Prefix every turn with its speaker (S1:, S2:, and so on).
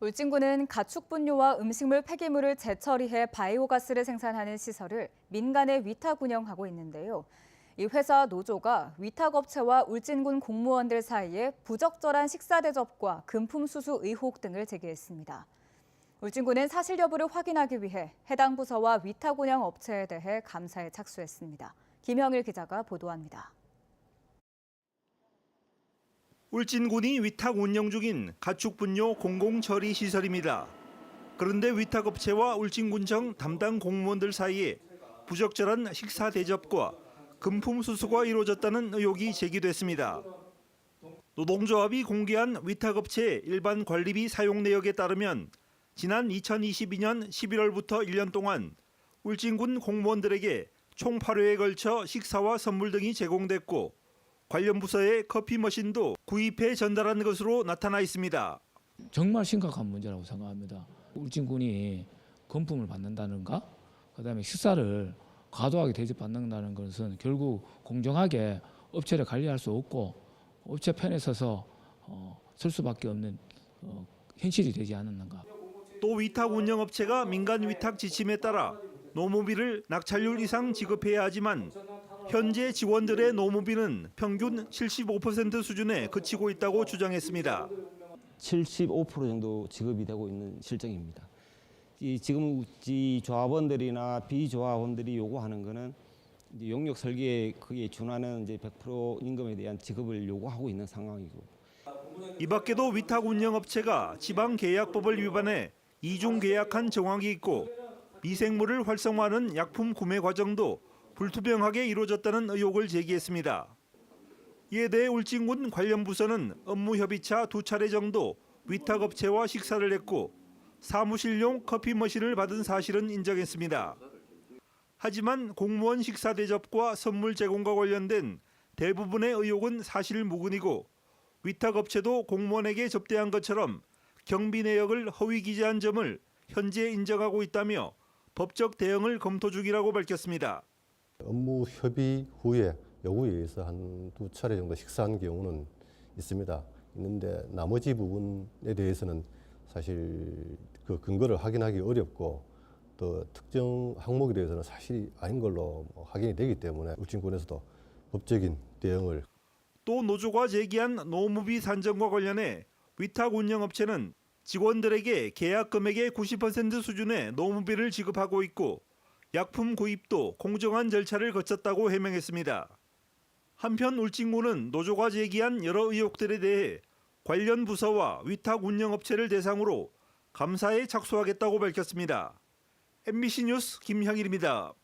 S1: 울진군은 가축분뇨와 음식물 폐기물을 재처리해 바이오가스를 생산하는 시설을 민간에 위탁 운영하고 있는데요. 이 회사 노조가 위탁업체와 울진군 공무원들 사이에 부적절한 식사 대접과 금품 수수 의혹 등을 제기했습니다. 울진군은 사실 여부를 확인하기 위해 해당 부서와 위탁 운영 업체에 대해 감사에 착수했습니다. 김형일 기자가 보도합니다.
S2: 울진군이 위탁 운영 중인 가축분뇨 공공처리 시설입니다. 그런데 위탁업체와 울진군청 담당 공무원들 사이에 부적절한 식사 대접과 금품 수수가 이루어졌다는 의혹이 제기됐습니다. 노동조합이 공개한 위탁업체의 일반 관리비 사용 내역에 따르면 지난 2022년 11월부터 1년 동안 울진군 공무원들에게 총 8회에 걸쳐 식사와 선물 등이 제공됐고 관련 부서의 커피 머신도 구입해 전달한 것으로 나타나 있습니다.
S3: 정말 심각한 문제라고 생각합니다. 울진군이 금품을 받는다는가, 그다음에 식사를 과도하게 대접받는다는 것은 결국 공정하게 업체를 관리할 수 없고 업체 편에 서서 설 수밖에 없는 현실이 되지 않았는가.
S2: 또 위탁 운영업체가 민간 위탁 지침에 따라 노무비를 낙찰률 이상 지급해야 하지만 현재 직원들의 노무비는 평균 75% 수준에 그치고 있다고 주장했습니다.
S4: 75% 정도 지급이 되고 있는 실정입니다. 지금 이 조합원들이나 비조합원들이 요구하는 거는 이제 용역 설계에 거기에 준하는 이제 100% 임금에 대한 지급을 요구하고 있는 상황이고.
S2: 이 밖에도 위탁 운영업체가 지방계약법을 위반해 이중 계약한 정황이 있고 미생물을 활성화하는 약품 구매 과정도 불투명하게 이루어졌다는 의혹을 제기했습니다. 이에 대해 울진군 관련 부서는 업무협의차 2차례 정도 위탁업체와 식사를 했고 사무실용 커피 머신을 받은 사실은 인정했습니다. 하지만 공무원 식사 대접과 선물 제공과 관련된 대부분의 의혹은 사실 무근이고 위탁업체도 공무원에게 접대한 것처럼 경비 내역을 허위 기재한 점을 현재 인정하고 있다며 법적 대응을 검토 중이라고 밝혔습니다.
S5: 업무 협의 후에 요구에 의해서 한 2차례 정도 식사한 경우는 있는데 나머지 부분에 대해서는 사실 그 근거를 확인하기 어렵고 또 특정 항목에 대해서는 사실이 아닌 걸로 확인이 되기 때문에 울진군에서도 법적인 대응을.
S2: 또 노조가 제기한 노무비 산정과 관련해 위탁 운영업체는 직원들에게 계약 금액의 90% 수준의 노무비를 지급하고 있고 약품 구입도 공정한 절차를 거쳤다고 해명했습니다. 한편 울진군은 노조가 제기한 여러 의혹들에 대해 관련 부서와 위탁 운영업체를 대상으로 감사에 착수하겠다고 밝혔습니다. MBC 뉴스 김형일입니다.